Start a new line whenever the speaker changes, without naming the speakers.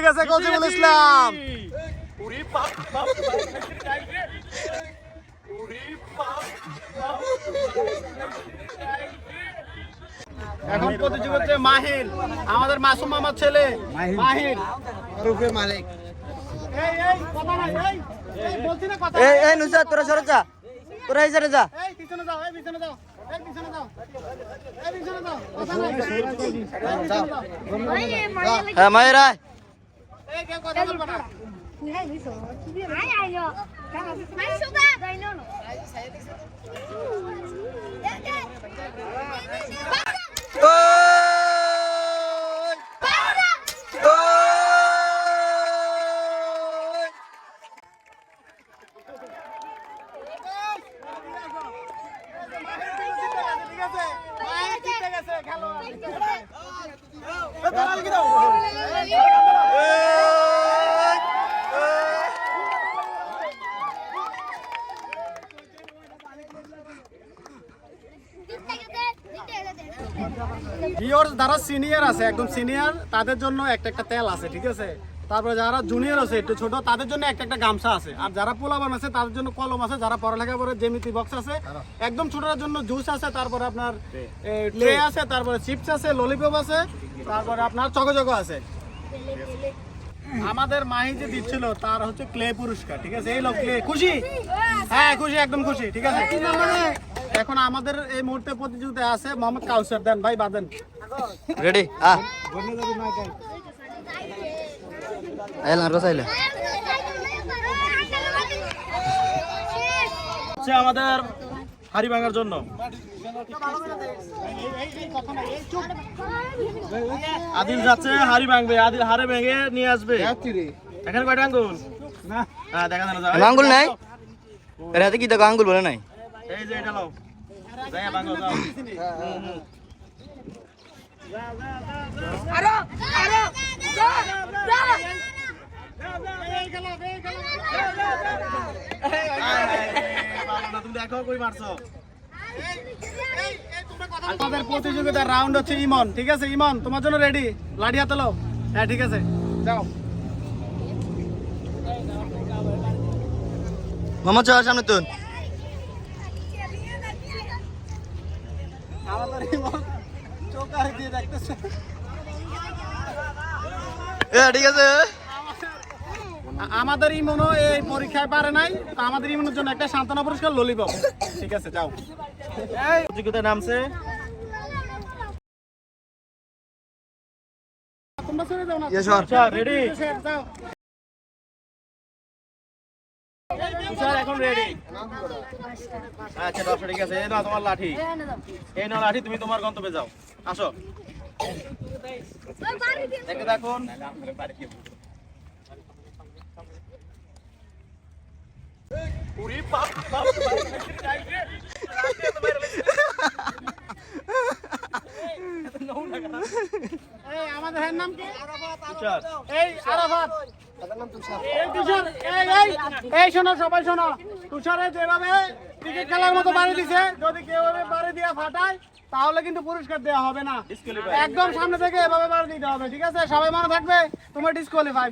গেছে কজিবুল ইসলাম। এখন প্রতিযোগী হচ্ছে মাহির, আমাদের মাসুম মামার ছেলে মাহির রূপে মালিক।
এই নুসরাত তোরা সরে যা, তোরা এই সাইডে যা। হ্যাঁ মায়ের আয়।
যারা সিনিয়র আছে একদম সিনিয়র তাদের জন্য একটা তেল আছে, ঠিক আছে। তারপরে যারা জুনিয়র আছে একটু ছোট তাদের জন্য একটা গামছা আছে। আর যারা পোলাবান আছে তাদের জন্য কলম আছে। যারা পড়ালেখা করে জ্যামিতি বক্স আছে। একদম ছোটদের জন্য জুস আছে। তারপরে আপনার ট্রে আছে। তারপরে চিপস আছে, ললিপপ আছে। তারপরে আপনার চকো আছে। আমাদের মাহি যে দিচ্ছিল তার হচ্ছে ক্লে পুরস্কার, ঠিক আছে। এই লোক ক্লে খুশি, হ্যাঁ খুশি, একদম খুশি, ঠিক আছে। এখন আমাদের এই মুহূর্তে প্রতিযোগিতায় আছে মোহাম্মদ কাউসার। দেন ভাই বাঁধেন।
রেডি
আমাদের হাড়ি ভাঙার জন্য আদিল যাচ্ছে, হাড়ি ভাঙবে। আদিল হাড়ে ভেঙে নিয়ে আসবে। এখানে কয়টা আঙ্গুল? হ্যাঁ দেখা যায় না,
আঙ্গুল নাই এর হাতে কি দেখো, আঙ্গুল বলে নাই।
এই যে এটা নাও, যাই ভাঙো যাও। তুমি দেখো কই মারছো। আমাদের প্রতিযোগিতার রাউন্ড হচ্ছে ইমন, ঠিক আছে। ইমন তোমার জন্য রেডি, লাঠি হাতে লো। হ্যাঁ ঠিক আছে, যাও।
মামা চল সামনে তুন।
আমাদের ইমন চোকার দিয়ে দেখতেছে।
ঠিক আছে।
আমাদের ইমনও এই পরীক্ষায় পারে নাই, তো আমাদের ইমনের জন্য একটা সান্ত্বনা পুরস্কার ললিপপ, ঠিক আছে। যাও। প্রতিযোগিতায় নামছে। তোমরা চলে যাও না। আচ্ছা রেডি স্যার, এখন রেডি। আচ্ছা দশ, ঠিক আছে। এই নাও তোমার লাঠি, এই নাও লাঠি, তুমি তোমার গন্তব্যে যাও। আসো দেখে দেখুন। আমাদের নাম কি? এই আরাফাত। এই শোনো, সবাই শোনো। তুষারে যেভাবে ক্রিকেট খেলার মতো বাড়ি দিছে, যদি কেউ বাড়ি দিয়ে ফাটায় তাহলে কিন্তু পুরস্কার দেওয়া হবে না। একদম সামনে থেকে এভাবে বাড়ি দিতে হবে, ঠিক আছে। সবাই মনে থাকবে, তোমার ডিসকোয়ালিফাই।